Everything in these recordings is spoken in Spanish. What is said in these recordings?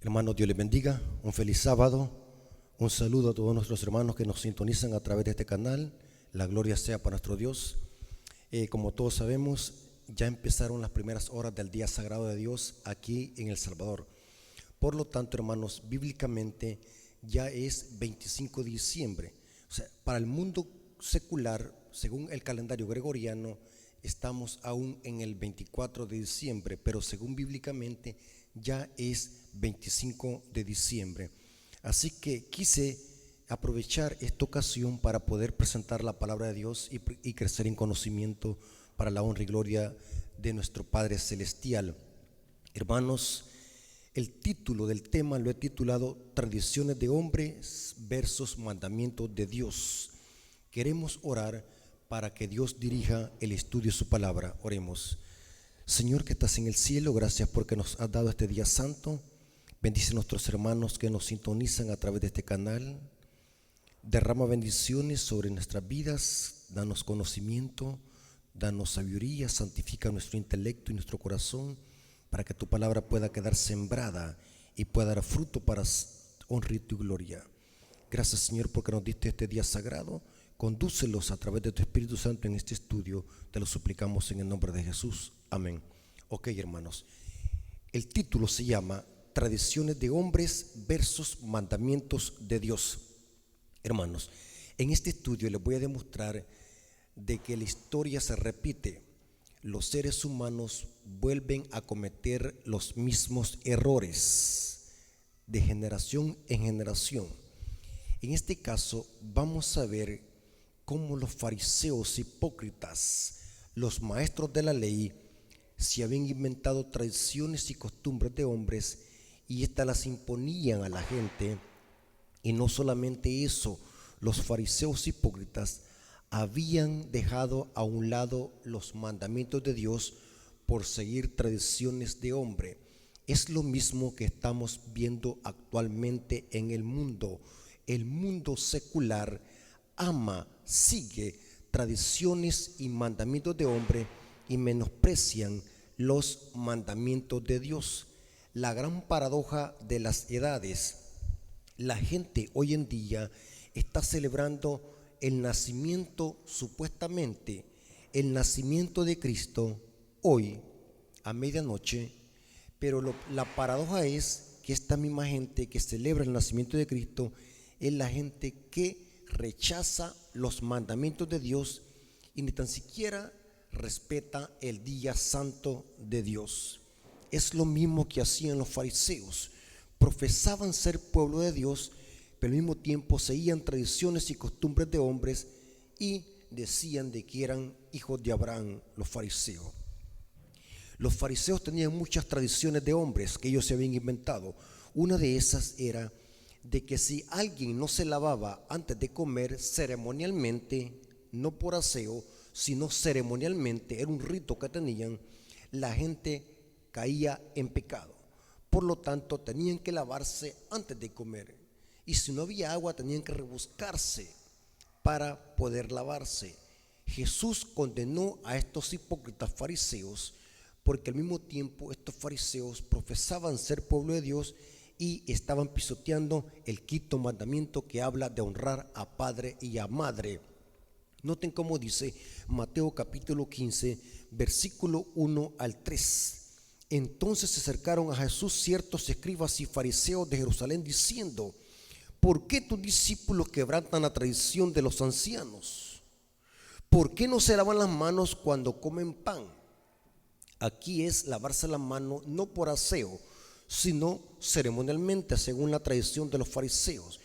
Hermanos, Dios les bendiga, un feliz sábado, un saludo a todos nuestros hermanos que nos sintonizan a través de este canal. La gloria sea para nuestro Dios. Como todos sabemos, ya empezaron las primeras horas del día sagrado de Dios aquí en El Salvador. Por lo tanto, hermanos, bíblicamente ya es 25 de diciembre. O sea, para el mundo secular, según el calendario gregoriano, estamos aún en el 24 de diciembre, pero según bíblicamente ya es 25 de diciembre. Así que quise aprovechar esta ocasión para poder presentar la palabra de Dios y crecer en conocimiento para la honra y gloria de nuestro Padre Celestial. Hermanos, el título del tema lo he titulado Tradiciones de hombres versus mandamientos de Dios. Queremos orar para que Dios dirija el estudio de su palabra. Oremos. Señor que estás en el cielo, gracias porque nos has dado este día santo. Bendice a nuestros hermanos que nos sintonizan a través de este canal. Derrama bendiciones sobre nuestras vidas, danos conocimiento, danos sabiduría, santifica nuestro intelecto y nuestro corazón para que tu palabra pueda quedar sembrada y pueda dar fruto para honra y tu gloria. Gracias, Señor, porque nos diste este día sagrado. Condúcelos a través de tu Espíritu Santo en este estudio. Te lo suplicamos en el nombre de Jesús. Amén. Ok, hermanos, el título se llama Tradiciones de hombres versus mandamientos de Dios. Hermanos, en este estudio les voy a demostrar de que la historia se repite. Los seres humanos vuelven a cometer los mismos errores de generación en generación. En este caso vamos a ver cómo los fariseos hipócritas, los maestros de la ley, se habían inventado tradiciones y costumbres de hombres y éstas las imponían a la gente. Y no solamente eso, los fariseos hipócritas habían dejado a un lado los mandamientos de Dios por seguir tradiciones de hombre. Es lo mismo que estamos viendo actualmente en el mundo. El mundo secular ama, sigue tradiciones y mandamientos de hombre y menosprecian los mandamientos de Dios. La gran paradoja de las edades. La gente hoy en día está celebrando el nacimiento, supuestamente, el nacimiento de Cristo hoy a medianoche, pero la paradoja es que esta misma gente que celebra el nacimiento de Cristo es la gente que rechaza los mandamientos de Dios y ni tan siquiera respeta el día santo de Dios. Es lo mismo que hacían los fariseos. Profesaban ser pueblo de Dios, pero al mismo tiempo seguían tradiciones y costumbres de hombres y decían de que eran hijos de Abraham, los fariseos. Los fariseos tenían muchas tradiciones de hombres que ellos se habían inventado. Una de esas era de que si alguien no se lavaba antes de comer ceremonialmente, no por aseo, sino ceremonialmente, era un rito que tenían, la gente caía en pecado. Por lo tanto, tenían que lavarse antes de comer. Y si no había agua, tenían que rebuscarse para poder lavarse. Jesús condenó a estos hipócritas fariseos porque al mismo tiempo estos fariseos profesaban ser pueblo de Dios y estaban pisoteando el quinto mandamiento que habla de honrar a padre y a madre. Noten cómo dice Mateo capítulo 15, versículo 1 al 3. Entonces se acercaron a Jesús ciertos escribas y fariseos de Jerusalén diciendo: ¿por qué tus discípulos quebrantan la tradición de los ancianos? ¿Por qué no se lavan las manos cuando comen pan? Aquí es lavarse las manos no por aseo, sino ceremonialmente, según la tradición de los fariseos.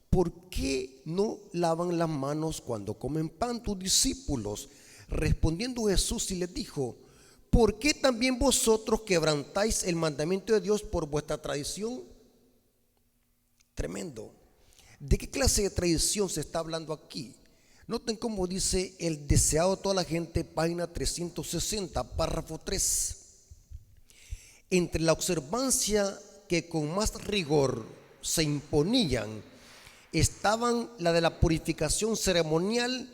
¿Por qué no lavan las manos cuando comen pan tus discípulos? Respondiendo Jesús y les dijo: ¿por qué también vosotros quebrantáis el mandamiento de Dios por vuestra tradición? Tremendo. ¿De qué clase de tradición se está hablando aquí? Noten cómo dice el deseado de toda la gente, página 360, párrafo 3. Entre la observancia que con más rigor se imponían estaban la de la purificación ceremonial,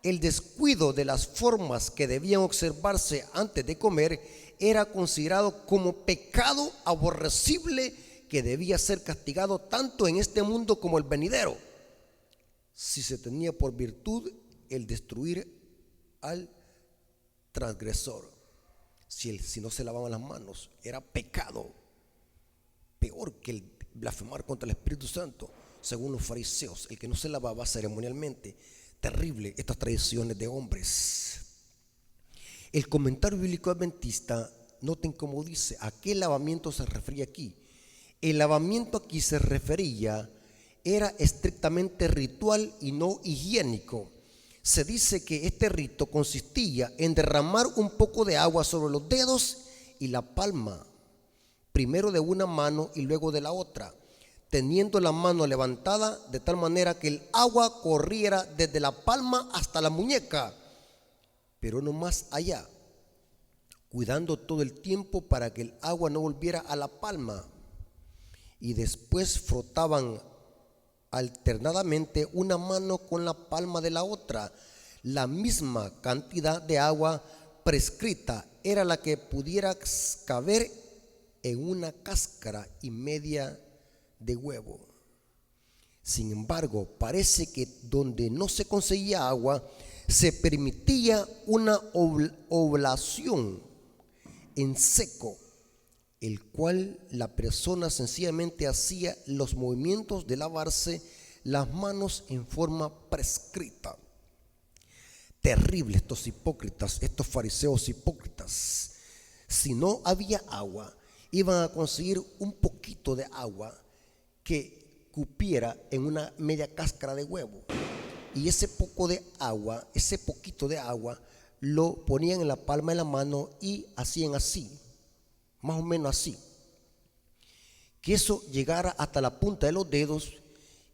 el descuido de las formas que debían observarse antes de comer era considerado como pecado aborrecible que debía ser castigado tanto en este mundo como el venidero, si se tenía por virtud el destruir al transgresor. Si no se lavaban las manos, era pecado, peor que el blasfemar contra el Espíritu Santo, según los fariseos, el que no se lavaba ceremonialmente. Terrible estas tradiciones de hombres. El comentario bíblico adventista, noten cómo dice, ¿a qué lavamiento se refería aquí? El lavamiento aquí se refería, era estrictamente ritual y no higiénico. Se dice que este rito consistía en derramar un poco de agua sobre los dedos y la palma, primero de una mano y luego de la otra, teniendo la mano levantada de tal manera que el agua corriera desde la palma hasta la muñeca, pero no más allá, cuidando todo el tiempo para que el agua no volviera a la palma. Y después frotaban alternadamente una mano con la palma de la otra. La misma cantidad de agua prescrita era la que pudiera caber en una cáscara y media de huevo. Sin embargo, parece que donde no se conseguía agua, se permitía una oblación en seco, el cual la persona sencillamente hacía los movimientos de lavarse las manos en forma prescrita. Terrible estos hipócritas, estos fariseos hipócritas. Si no había agua, iban a conseguir un poquito de agua que cupiera en una media cáscara de huevo, y ese poquito de agua lo ponían en la palma de la mano y hacían así, más o menos así, que eso llegara hasta la punta de los dedos,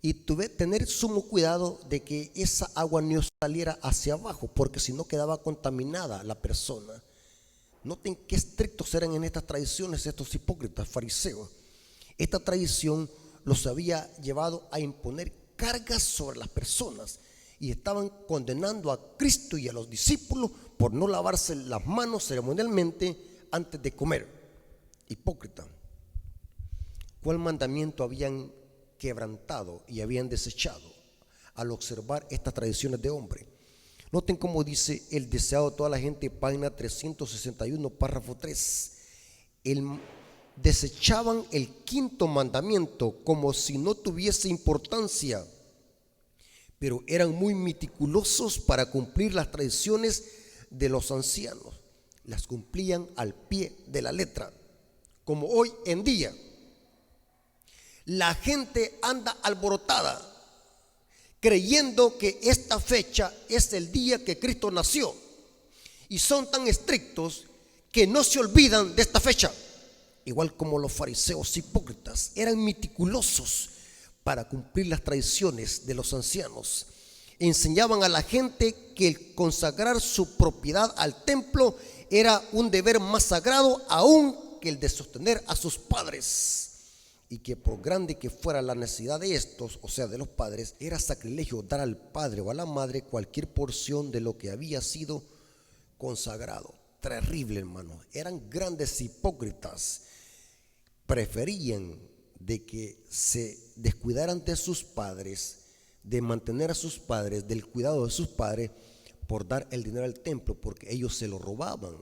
y tener sumo cuidado de que esa agua no saliera hacia abajo, porque si no quedaba contaminada la persona. Noten qué estrictos eran en estas tradiciones estos hipócritas fariseos. Esta tradición los había llevado a imponer cargas sobre las personas, y estaban condenando a Cristo y a los discípulos por no lavarse las manos ceremonialmente antes de comer. Hipócrita. ¿Cuál mandamiento habían quebrantado y habían desechado al observar estas tradiciones de hombre? Noten cómo dice el deseado de toda la gente, página 361, párrafo 3. Desechaban el quinto mandamiento como si no tuviese importancia, pero eran muy meticulosos para cumplir las tradiciones de los ancianos. Las cumplían al pie de la letra, como hoy en día. La gente anda alborotada creyendo que esta fecha es el día que Cristo nació, y son tan estrictos que no se olvidan de esta fecha. Igual como los fariseos hipócritas, eran meticulosos para cumplir las tradiciones de los ancianos. Enseñaban a la gente que el consagrar su propiedad al templo era un deber más sagrado aún que el de sostener a sus padres, y que por grande que fuera la necesidad de estos, o sea de los padres, era sacrilegio dar al padre o a la madre cualquier porción de lo que había sido consagrado. Terrible, hermano. Eran grandes hipócritas. Preferían de que se descuidaran de sus padres, de mantener a sus padres, del cuidado de sus padres, por dar el dinero al templo, porque ellos se lo robaban,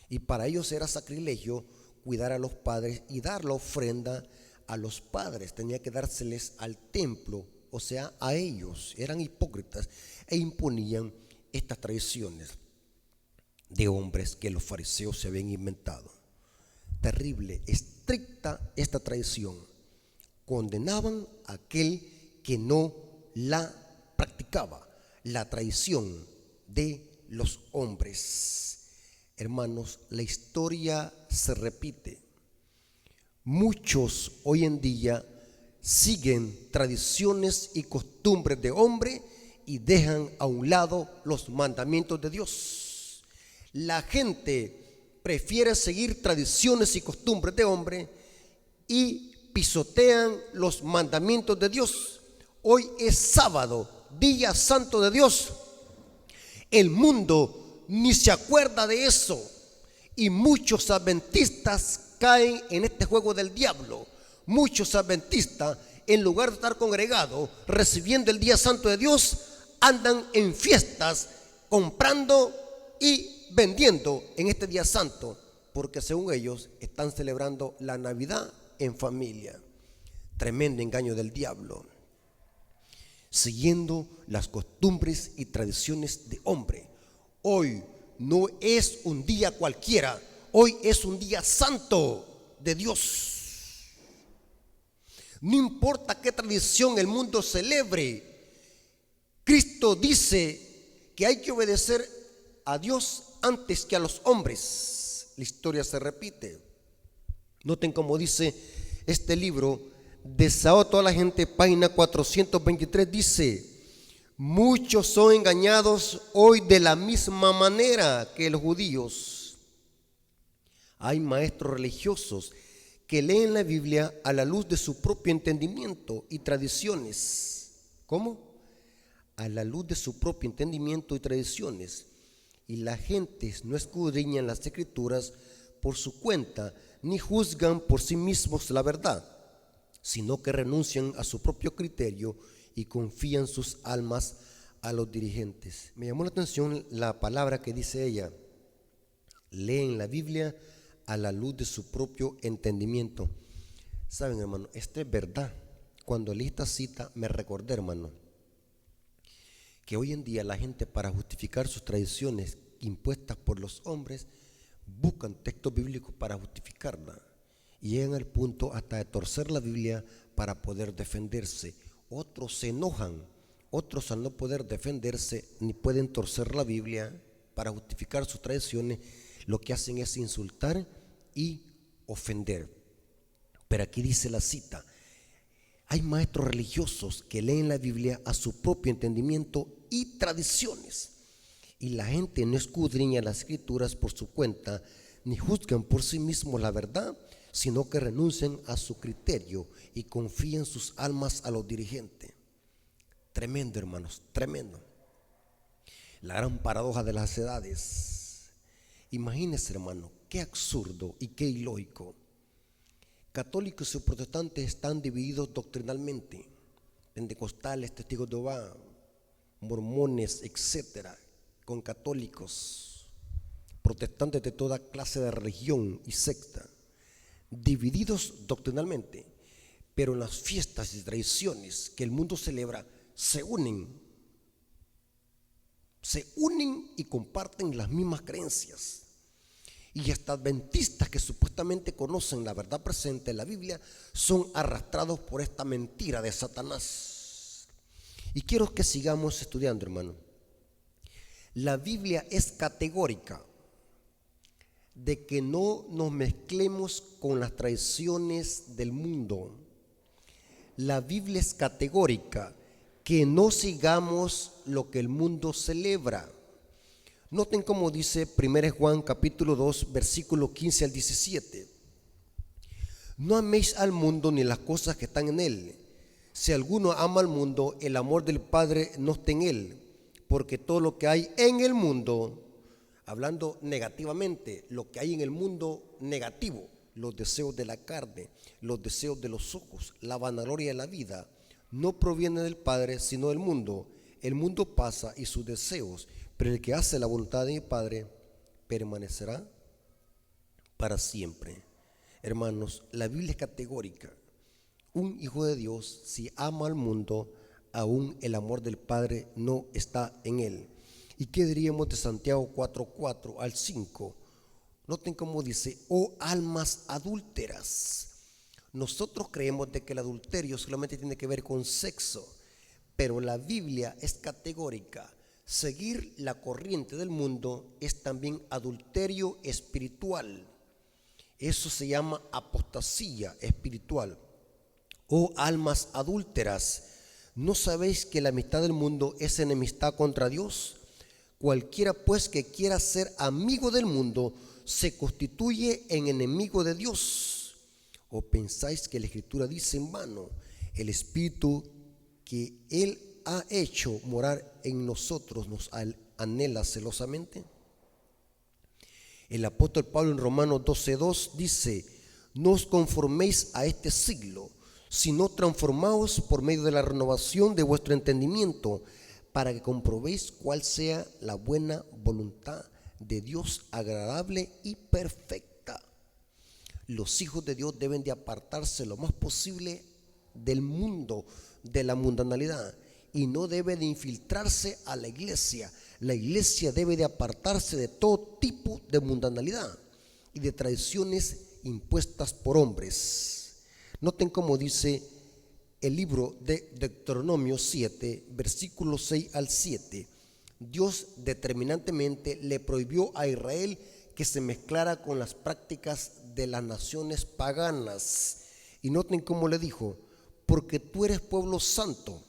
y para ellos era sacrilegio cuidar a los padres y dar la ofrenda a los padres. Tenía que dárseles al templo, o sea, a ellos. Eran hipócritas e imponían estas tradiciones de hombres que los fariseos se habían inventado. Terrible, estricta esta tradición. Condenaban a aquel que no la practicaba, la tradición de los hombres. Hermanos, la historia se repite. Muchos hoy en día siguen tradiciones y costumbres de hombre y dejan a un lado los mandamientos de Dios. La gente prefiere seguir tradiciones y costumbres de hombre y pisotean los mandamientos de Dios. Hoy es sábado, día santo de Dios. El mundo ni se acuerda de eso, y muchos adventistas caen en este juego del diablo. muchos adventistas, en lugar de estar congregados, recibiendo el día santo de Dios, andan en fiestas, comprando y vendiendo en este día santo, porque según ellos están celebrando la Navidad en familia. Tremendo engaño del diablo, siguiendo las costumbres y tradiciones de hombre. Hoy no es un día cualquiera, hoy es un día santo de Dios. No importa qué tradición el mundo celebre, Cristo dice que hay que obedecer a Dios antes que a los hombres. La historia se repite. Noten cómo dice este libro, Desahogo a toda la gente, página 423, dice: muchos son engañados hoy de la misma manera que los judíos. Hay maestros religiosos que leen la Biblia a la luz de su propio entendimiento y tradiciones. ¿Cómo? A la luz de su propio entendimiento y tradiciones. Y la gente no escudriña las Escrituras por su cuenta, ni juzgan por sí mismos la verdad, sino que renuncian a su propio criterio y confían sus almas a los dirigentes. Me llamó la atención la palabra que dice ella: leen la Biblia a la luz de su propio entendimiento. Saben, hermano, esto es verdad. Cuando leí esta cita me recordé, hermano, que hoy en día la gente, para justificar sus tradiciones impuestas por los hombres, buscan textos bíblicos para justificarla y llegan al punto hasta de torcer la Biblia para poder defenderse. Otros se enojan, otros al no poder defenderse ni pueden torcer la Biblia para justificar sus tradiciones, lo que hacen es insultar y ofender. Pero aquí dice la cita: hay maestros religiosos que leen la Biblia a su propio entendimiento y tradiciones, y la gente no escudriña las Escrituras por su cuenta, ni juzgan por sí mismos la verdad, sino que renuncian a su criterio y confían sus almas a los dirigentes. Tremendo, hermanos, tremendo. La gran paradoja de las edades. Imagínense, hermano, qué absurdo y qué ilógico. Católicos y protestantes están divididos doctrinalmente: pentecostales, testigos de Jehová, mormones, etcétera, con católicos, protestantes de toda clase de religión y secta, divididos doctrinalmente, pero en las fiestas y tradiciones que el mundo celebra se unen y comparten las mismas creencias. Y hasta adventistas que supuestamente conocen la verdad presente en la Biblia son arrastrados por esta mentira de Satanás. Y quiero que sigamos estudiando, hermano. La Biblia es categórica de que no nos mezclemos con las tradiciones del mundo. La Biblia es categórica que no sigamos lo que el mundo celebra. Noten cómo dice 1 Juan capítulo 2, versículo 15 al 17. No améis al mundo ni las cosas que están en él. Si alguno ama al mundo, el amor del Padre no está en él. Porque todo lo que hay en el mundo, hablando negativamente, lo que hay en el mundo negativo, los deseos de la carne, los deseos de los ojos, la vanagloria de la vida, no proviene del Padre, sino del mundo. El mundo pasa y sus deseos, pero el que hace la voluntad de mi Padre permanecerá para siempre. Hermanos, la Biblia es categórica. Un hijo de Dios, si ama al mundo, aún el amor del Padre no está en él. ¿Y qué diríamos de Santiago 4:4 al 5? Noten cómo dice: oh almas adúlteras. Nosotros creemos de que el adulterio solamente tiene que ver con sexo, pero la Biblia es categórica. Seguir la corriente del mundo es también adulterio espiritual. Eso se llama apostasía espiritual. Oh almas adúlteras, ¿no sabéis que la amistad del mundo es enemistad contra Dios? Cualquiera pues que quiera ser amigo del mundo se constituye en enemigo de Dios. ¿O pensáis que la Escritura dice en vano: el Espíritu que Él ha hecho morar en nosotros nos anhela celosamente? El apóstol Pablo en Romanos 12:2 dice: No os conforméis a este siglo, sino transformaos por medio de la renovación de vuestro entendimiento, para que comprobéis cuál sea la buena voluntad de Dios, agradable y perfecta. Los hijos de Dios deben de apartarse lo más posible del mundo, de la mundanalidad, y no debe de infiltrarse a la iglesia. La iglesia debe de apartarse de todo tipo de mundanalidad y de tradiciones impuestas por hombres. Noten cómo dice el libro de Deuteronomio 7, versículos 6 al 7. Dios determinantemente le prohibió a Israel que se mezclara con las prácticas de las naciones paganas. Y noten cómo le dijo: porque tú eres pueblo santo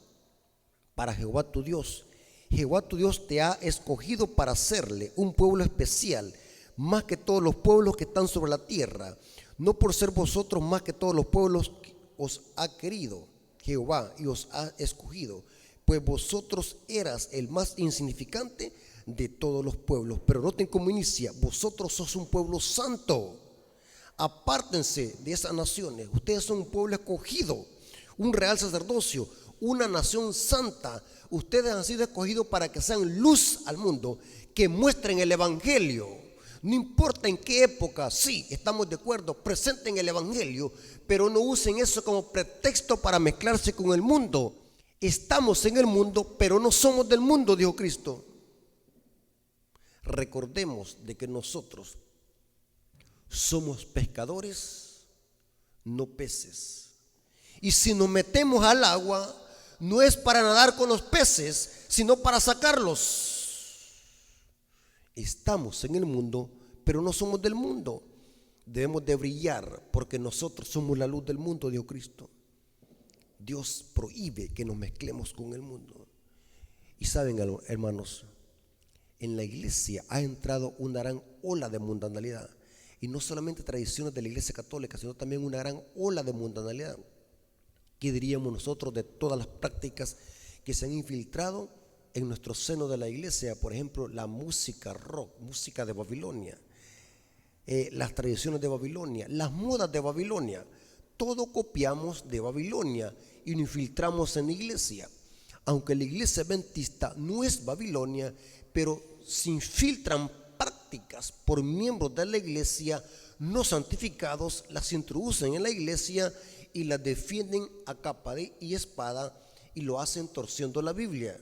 para Jehová tu Dios. Jehová tu Dios te ha escogido para serle un pueblo especial, más que todos los pueblos que están sobre la tierra. No por ser vosotros más que todos los pueblos que os ha querido Jehová y os ha escogido, pues vosotros eras el más insignificante de todos los pueblos. Pero noten cómo inicia: vosotros sos un pueblo santo. Apártense de esas naciones. Ustedes son un pueblo escogido, un real sacerdocio, una nación santa. Ustedes han sido escogidos para que sean luz al mundo, que muestren el evangelio. No importa en qué época, sí, estamos de acuerdo, presenten el evangelio, pero no usen eso como pretexto para mezclarse con el mundo. Estamos en el mundo, pero no somos del mundo, dijo Cristo. Recordemos de que nosotros somos pescadores, no peces. Y si nos metemos al agua, no es para nadar con los peces, sino para sacarlos. Estamos en el mundo, pero no somos del mundo. Debemos de brillar porque nosotros somos la luz del mundo, dijo Cristo. Dios prohíbe que nos mezclemos con el mundo. Y saben, hermanos, en la iglesia ha entrado una gran ola de mundanalidad. Y no solamente tradiciones de la iglesia católica, sino también una gran ola de mundanalidad. ¿Qué diríamos nosotros de todas las prácticas que se han infiltrado en nuestro seno de la iglesia? Por ejemplo, la música rock, música de Babilonia, las tradiciones de Babilonia, las modas de Babilonia. Todo copiamos de Babilonia y lo infiltramos en la iglesia. Aunque la iglesia adventista no es Babilonia, pero se infiltran prácticas por miembros de la iglesia no santificados, las introducen en la iglesia y las defienden a capa y espada, y lo hacen torciendo la Biblia.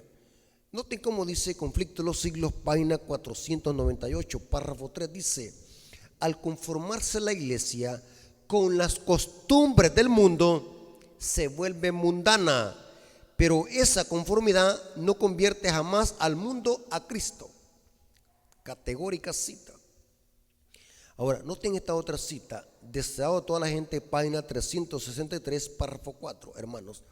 Noten cómo dice Conflicto de los Siglos, página 498, párrafo 3, dice: al conformarse la iglesia con las costumbres del mundo, se vuelve mundana, pero esa conformidad no convierte jamás al mundo a Cristo. Categórica cita. Ahora, noten esta otra cita: deseado a toda la gente, página 363, párrafo 4. Hermanos,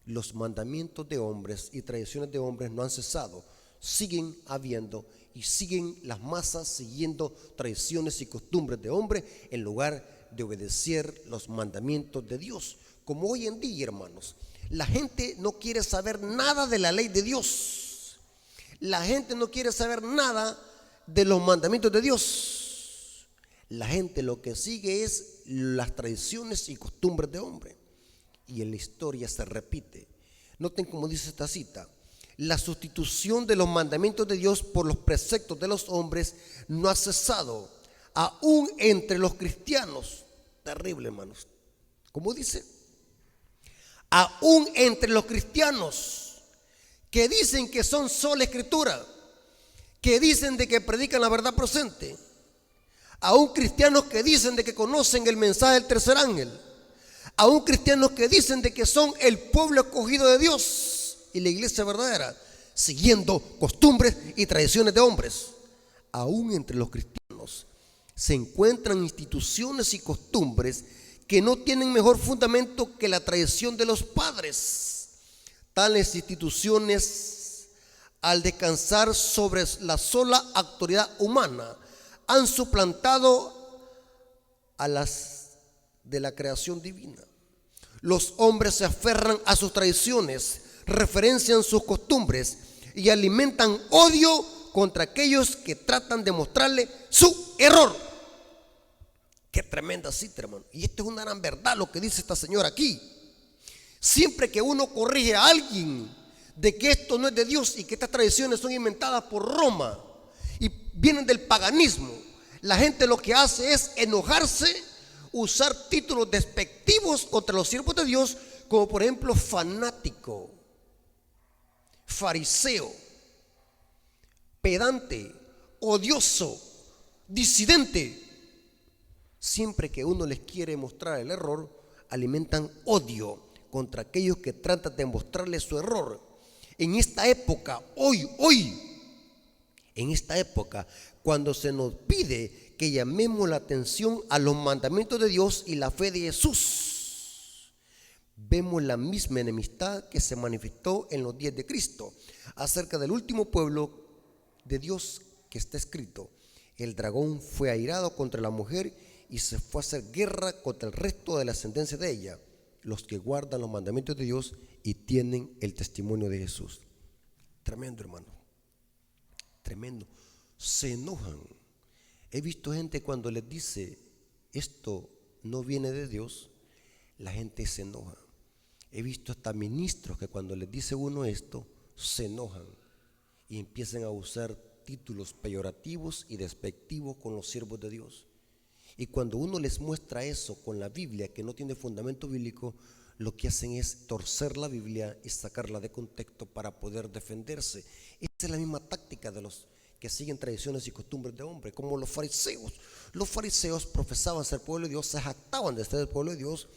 los mandamientos de hombres y tradiciones de hombres no han cesado, siguen habiendo, y siguen las masas siguiendo tradiciones y costumbres de hombres en lugar de obedecer los mandamientos de Dios. Como hoy en día, hermanos, la gente no quiere saber nada de la ley de Dios. La gente no quiere saber nada de los mandamientos de Dios. La gente lo que sigue es las tradiciones y costumbres de hombre. Y en la historia se repite. Noten cómo dice esta cita: la sustitución de los mandamientos de Dios por los preceptos de los hombres no ha cesado, aún entre los cristianos. Terrible, hermanos. ¿Cómo dice? Aún entre los cristianos que dicen que son sola escritura, que dicen de que predican la verdad presente. Aún cristianos que dicen de que conocen el mensaje del tercer ángel. Aún cristianos que dicen de que son el pueblo escogido de Dios y la iglesia verdadera, siguiendo costumbres y tradiciones de hombres. Aún entre los cristianos se encuentran instituciones y costumbres que no tienen mejor fundamento que la tradición de los padres. Tales instituciones, al descansar sobre la sola autoridad humana, han suplantado a las de la creación divina. Los hombres se aferran a sus tradiciones, referencian sus costumbres y alimentan odio contra aquellos que tratan de mostrarle su error. Qué tremenda cita, hermano. Y esto es una gran verdad lo que dice esta señora aquí. Siempre que uno corrige a alguien de que esto no es de Dios y que estas tradiciones son inventadas por Roma y vienen del paganismo, la gente lo que hace es enojarse, usar títulos despectivos contra los siervos de Dios, como por ejemplo fanático, fariseo, pedante, odioso, disidente. Siempre que uno les quiere mostrar el error, alimentan odio contra aquellos que tratan de mostrarles su error. En esta época, en esta época, cuando se nos pide que llamemos la atención a los mandamientos de Dios y la fe de Jesús, vemos la misma enemistad que se manifestó en los días de Cristo acerca del último pueblo de Dios, que está escrito: el dragón fue airado contra la mujer y se fue a hacer guerra contra el resto de la ascendencia de ella, los que guardan los mandamientos de Dios y tienen el testimonio de Jesús. Tremendo, hermano, tremendo. Se enojan. He visto gente cuando les dice esto no viene de Dios, la gente se enoja. He visto hasta ministros que cuando les dice uno esto, se enojan y empiezan a usar títulos peyorativos y despectivos con los siervos de Dios. Y cuando uno les muestra eso con la Biblia, que no tiene fundamento bíblico, lo que hacen es torcer la Biblia y sacarla de contexto para poder defenderse. Esta es la misma táctica de los que siguen tradiciones y costumbres de hombres, como los fariseos. Los fariseos profesaban ser pueblo de Dios, se jactaban de ser el pueblo de Dios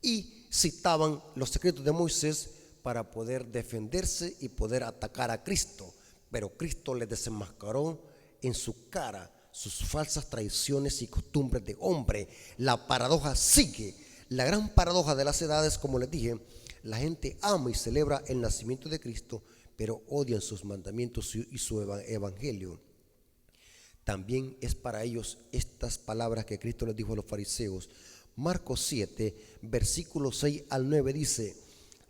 y citaban los secretos de Moisés para poder defenderse y poder atacar a Cristo. Pero Cristo les desenmascaró en su cara sus falsas tradiciones y costumbres de hombre. La paradoja sigue. La gran paradoja de las edades, como les dije, la gente ama y celebra el nacimiento de Cristo, pero odian sus mandamientos y su evangelio. También es para ellos estas palabras que Cristo les dijo a los fariseos. Marcos 7, versículos 6 al 9 dice: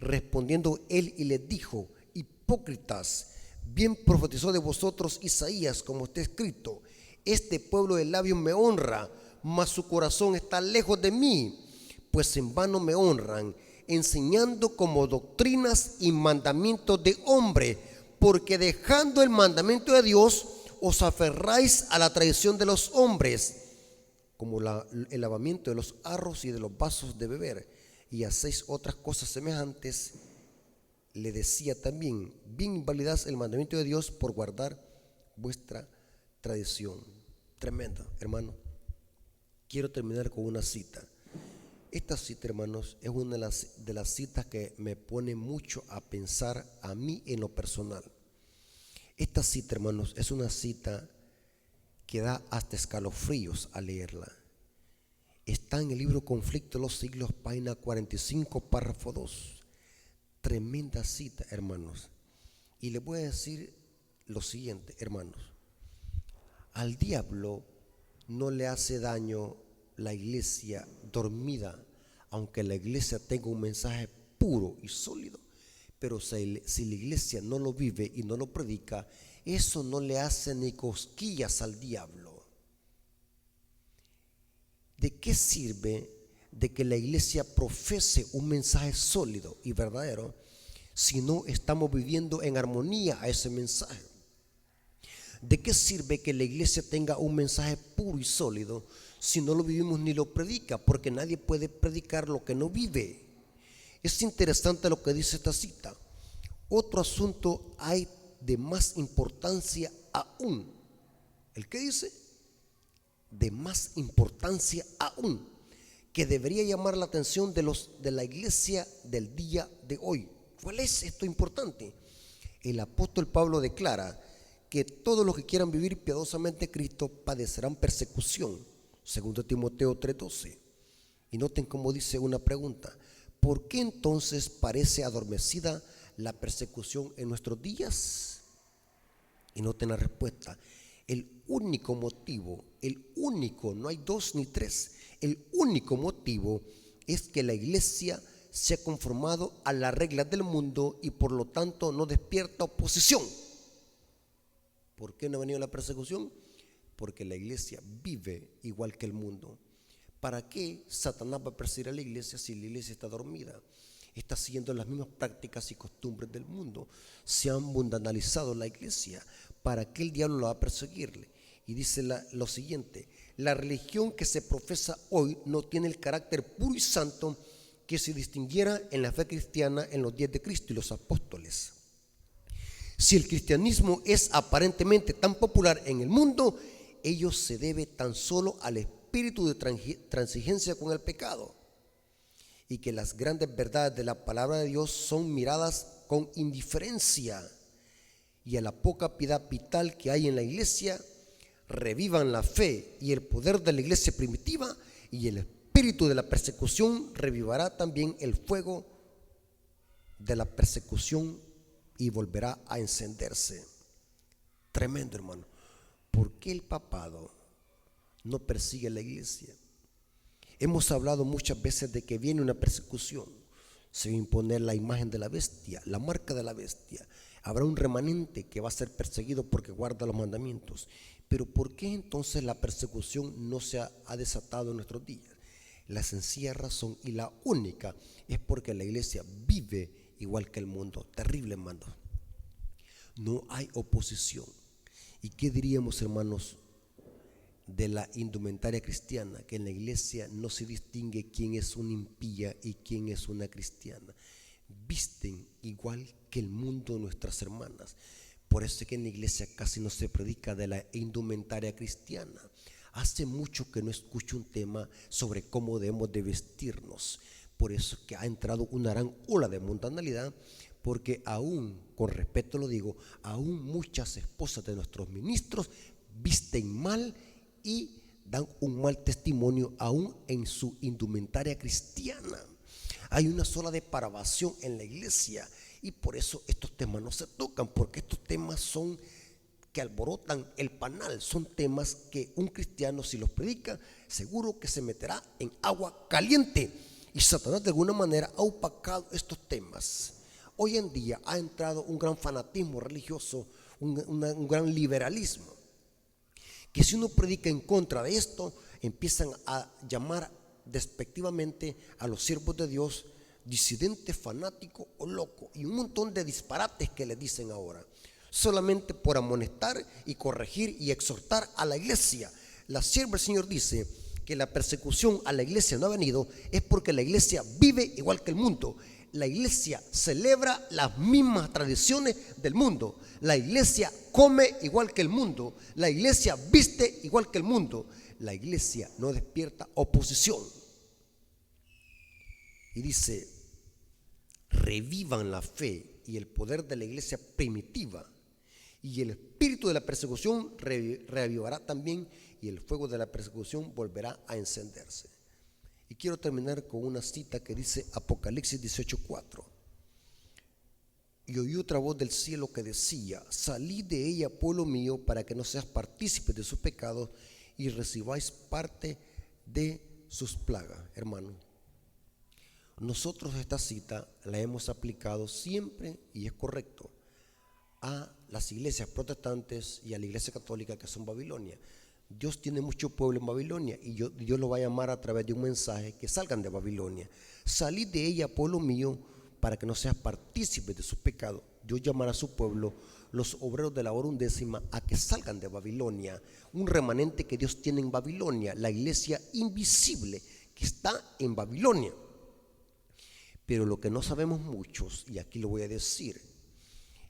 respondiendo él y les dijo: hipócritas, bien profetizó de vosotros Isaías, como está escrito: este pueblo de labios me honra, mas su corazón está lejos de mí, pues en vano me honran, enseñando como doctrinas y mandamientos de hombre, porque dejando el mandamiento de Dios, os aferráis a la tradición de los hombres, como el lavamiento de los arros y de los vasos de beber, y hacéis otras cosas semejantes. Le decía también: bien invalidáis el mandamiento de Dios por guardar vuestra tradición. Tremenda, hermano. Quiero terminar con una cita. Esta cita, hermanos, es una de las citas que me pone mucho a pensar a mí en lo personal. Esta cita, hermanos, es una cita que da hasta escalofríos al leerla. Está en el libro Conflicto de los Siglos, página 45, párrafo 2. Tremenda cita, hermanos. Y les voy a decir lo siguiente, hermanos. Al diablo no le hace daño la iglesia dormida, aunque la iglesia tenga un mensaje puro y sólido. Pero si la iglesia no lo vive y no lo predica, eso no le hace ni cosquillas al diablo. ¿De qué sirve de que la iglesia profese un mensaje sólido y verdadero si no estamos viviendo en armonía a ese mensaje? ¿De qué sirve que la iglesia tenga un mensaje puro y sólido si no lo vivimos ni lo predica? Porque nadie puede predicar lo que no vive. Es interesante lo que dice esta cita. Otro asunto hay de más importancia aún. ¿El qué dice? De más importancia aún, que debería llamar la atención de la iglesia del día de hoy. ¿Cuál es esto importante? El apóstol Pablo declara que todos los que quieran vivir piadosamente Cristo padecerán persecución, segundo Timoteo 3:12. Y noten cómo dice una pregunta: ¿por qué entonces parece adormecida la persecución en nuestros días? Y noten la respuesta: el único motivo, no hay dos ni tres, el único motivo es que la iglesia se ha conformado a las reglas del mundo y por lo tanto no despierta oposición. ¿Por qué no ha venido la persecución? Porque la iglesia vive igual que el mundo. ¿Para qué Satanás va a perseguir a la iglesia si la iglesia está dormida? Está siguiendo las mismas prácticas y costumbres del mundo. Se han mundanalizado la iglesia. ¿Para qué el diablo la va a perseguirle? Y dice lo siguiente: la religión que se profesa hoy no tiene el carácter puro y santo que se distinguiera en la fe cristiana en los días de Cristo y los apóstoles. Si el cristianismo es aparentemente tan popular en el mundo, ello se debe tan solo al espíritu de transigencia con el pecado, y que las grandes verdades de la palabra de Dios son miradas con indiferencia, y a la poca piedad vital que hay en la iglesia. Revivan la fe y el poder de la iglesia primitiva, y el espíritu de la persecución revivará también el fuego de la persecución y volverá a encenderse. Tremendo, hermano. ¿Por qué el papado no persigue a la iglesia? Hemos hablado muchas veces de que viene una persecución. Se va a imponer la imagen de la bestia, la marca de la bestia. Habrá un remanente que va a ser perseguido porque guarda los mandamientos. Pero ¿por qué entonces la persecución no se ha desatado en nuestros días? La sencilla razón, y la única, es porque la iglesia vive igual que el mundo. Terrible, hermano. No hay oposición. ¿Y qué diríamos, hermanos, de la indumentaria cristiana? Que en la iglesia no se distingue quién es una impía y quién es una cristiana. Visten igual que el mundo nuestras hermanas. Por eso es que en la iglesia casi no se predica de la indumentaria cristiana. Hace mucho que no escucho un tema sobre cómo debemos de vestirnos. Por eso es que ha entrado una gran ola de mundanalidad, porque aún, con respeto lo digo, aún muchas esposas de nuestros ministros visten mal y dan un mal testimonio aún en su indumentaria cristiana. Hay una sola depravación en la iglesia, y por eso estos temas no se tocan, porque estos temas son que alborotan el panal, son temas que un cristiano, si los predica, seguro que se meterá en agua caliente. Y Satanás de alguna manera ha opacado estos temas. Hoy en día ha entrado un gran fanatismo religioso, un gran liberalismo, que si uno predica en contra de esto, empiezan a llamar despectivamente a los siervos de Dios disidente, fanático o loco, y un montón de disparates que le dicen ahora, solamente por amonestar y corregir y exhortar a la iglesia. La sierva del Señor dice que la persecución a la iglesia no ha venido, es porque la iglesia vive igual que el mundo. La iglesia celebra las mismas tradiciones del mundo. La iglesia come igual que el mundo. La iglesia viste igual que el mundo. La iglesia no despierta oposición. Y dice: revivan la fe y el poder de la iglesia primitiva, y el espíritu de la persecución reavivará también, y el fuego de la persecución volverá a encenderse. Y quiero terminar con una cita que dice Apocalipsis 18:4. Y oí otra voz del cielo que decía: salid de ella, pueblo mío, para que no seas partícipes de sus pecados y recibáis parte de sus plagas. Hermano, nosotros esta cita la hemos aplicado siempre, y es correcto, a las iglesias protestantes y a la iglesia católica que son Babilonia. Dios tiene mucho pueblo en Babilonia, y Dios lo va a llamar a través de un mensaje: que salgan de Babilonia. Salid de ella, pueblo mío, para que no seas partícipes de sus pecados. Dios llamará a su pueblo, los obreros de la hora undécima, a que salgan de Babilonia. Un remanente que Dios tiene en Babilonia, la iglesia invisible que está en Babilonia. Pero lo que no sabemos muchos, y aquí lo voy a decir,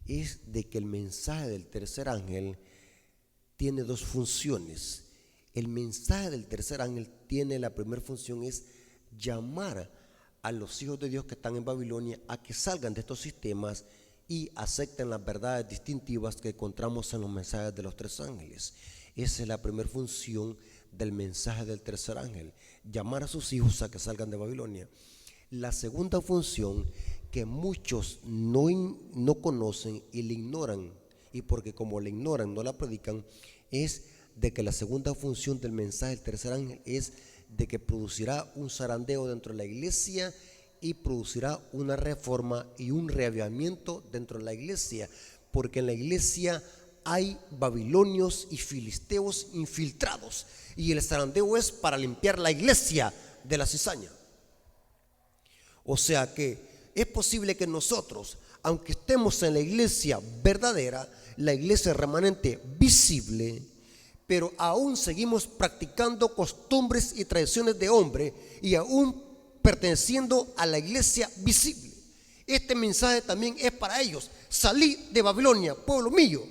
es de que el mensaje del tercer ángel tiene dos funciones. El mensaje del tercer ángel tiene, la primera función es llamar a los hijos de Dios que están en Babilonia a que salgan de estos sistemas y acepten las verdades distintivas que encontramos en los mensajes de los tres ángeles. Esa es la primera función del mensaje del tercer ángel: llamar a sus hijos a que salgan de Babilonia. La segunda función, que muchos no conocen y le ignoran, y porque como le ignoran no la predican, es de que la segunda función del mensaje del tercer ángel es de que producirá un zarandeo dentro de la iglesia y producirá una reforma y un reavivamiento dentro de la iglesia, porque en la iglesia hay babilonios y filisteos infiltrados, y el zarandeo es para limpiar la iglesia de la cizaña. O sea que es posible que nosotros, aunque estemos en la iglesia verdadera, la iglesia remanente visible, pero aún seguimos practicando costumbres y tradiciones de hombre y aún perteneciendo a la iglesia visible. Este mensaje también es para ellos. Salí de Babilonia, pueblo mío,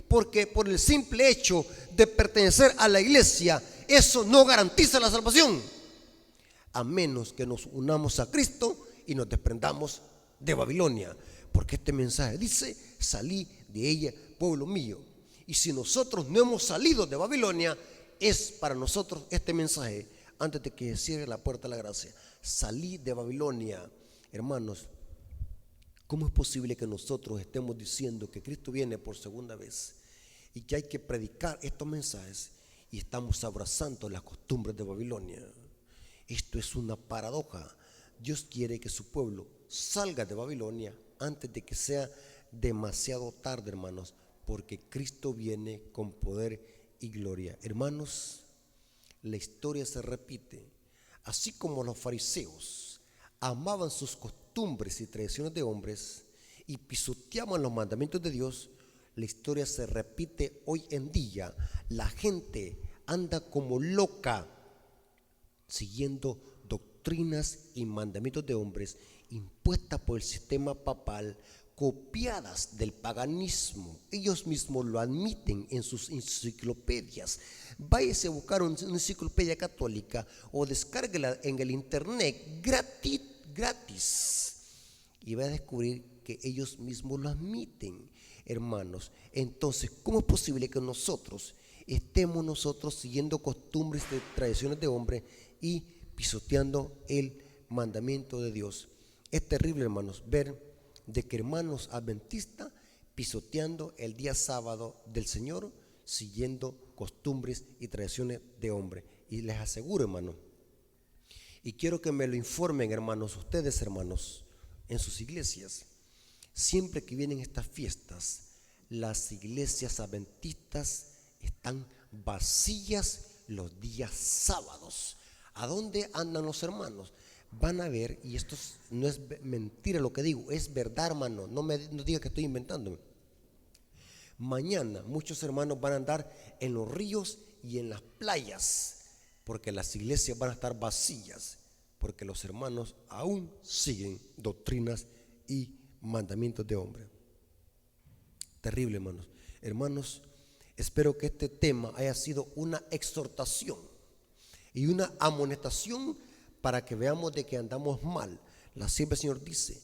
porque por el simple hecho de pertenecer a la iglesia, eso no garantiza la salvación, a menos que nos unamos a Cristo y nos desprendamos de Babilonia, porque este mensaje dice: salí de ella, pueblo mío. Y si nosotros no hemos salido de Babilonia, es para nosotros este mensaje, antes de que cierre la puerta de la gracia. Salí de Babilonia. Hermanos, ¿cómo es posible que nosotros estemos diciendo que Cristo viene por segunda vez y que hay que predicar estos mensajes y estamos abrazando las costumbres de Babilonia? Esto es una paradoja. Dios quiere que su pueblo salga de Babilonia antes de que sea demasiado tarde, hermanos, porque Cristo viene con poder y gloria. Hermanos, la historia se repite. Así como los fariseos amaban sus costumbres y tradiciones de hombres y pisoteaban los mandamientos de Dios, la historia se repite hoy en día. La gente anda como loca siguiendo doctrinas y mandamientos de hombres impuestas por el sistema papal, copiadas del paganismo. Ellos mismos lo admiten en sus enciclopedias. Váyase a buscar una enciclopedia católica o descárguela en el internet gratis y va a descubrir que ellos mismos lo admiten, hermanos. Entonces, ¿cómo es posible que nosotros estemos siguiendo costumbres y tradiciones de hombre y pisoteando el mandamiento de Dios? Es terrible, hermanos, ver de que hermanos adventistas pisoteando el día sábado del Señor, siguiendo costumbres y tradiciones de hombre. Y les aseguro, hermanos, y quiero que me lo informen, hermanos, ustedes, hermanos, en sus iglesias, siempre que vienen estas fiestas, las iglesias adventistas están vacías los días sábados. ¿A dónde andan los hermanos? Van a ver, y esto no es mentira lo que digo, es verdad, hermano, no diga que estoy inventándome. Mañana muchos hermanos van a andar en los ríos y en las playas, porque las iglesias van a estar vacías, porque los hermanos aún siguen doctrinas y mandamientos de hombre. Terrible, hermanos. Hermanos, espero que este tema haya sido una exhortación y una amonestación para que veamos de que andamos mal. La sierva del Señor dice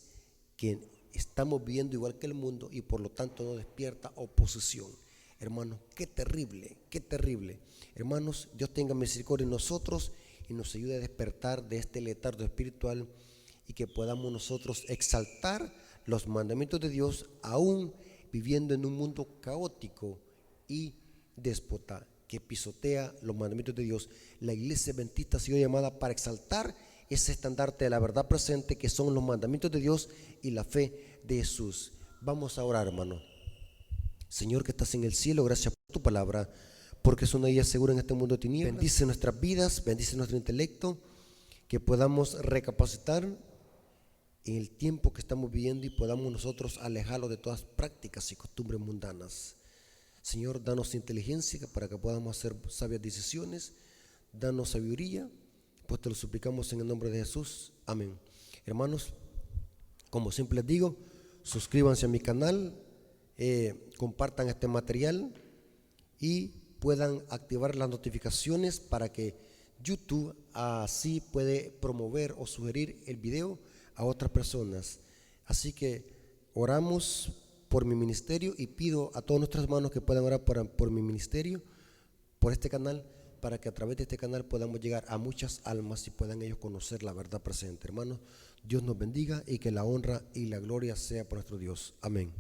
que estamos viviendo igual que el mundo y por lo tanto no despierta oposición. Hermanos, qué terrible, qué terrible. Hermanos, Dios tenga misericordia en nosotros y nos ayude a despertar de este letargo espiritual y que podamos nosotros exaltar los mandamientos de Dios aún viviendo en un mundo caótico y déspota que pisotea los mandamientos de Dios. La iglesia adventista ha sido llamada para exaltar ese estandarte de la verdad presente que son los mandamientos de Dios y la fe de Jesús. Vamos a orar, hermano. Señor que estás en el cielo, gracias por tu palabra, porque es una guía segura en este mundo de tinieblas. Bendice nuestras vidas, bendice nuestro intelecto, que podamos recapacitar en el tiempo que estamos viviendo y podamos nosotros alejarlo de todas prácticas y costumbres mundanas. Señor, danos inteligencia para que podamos hacer sabias decisiones, danos sabiduría, pues te lo suplicamos en el nombre de Jesús. Amén. Hermanos, como siempre les digo, suscríbanse a mi canal, compartan este material y puedan activar las notificaciones para que YouTube así puede promover o sugerir el video a otras personas. Así que oramos por mi ministerio y pido a todos nuestros hermanos que puedan orar por mi ministerio, por este canal, para que a través de este canal podamos llegar a muchas almas y puedan ellos conocer la verdad presente. Hermanos, Dios nos bendiga y que la honra y la gloria sea por nuestro Dios. Amén.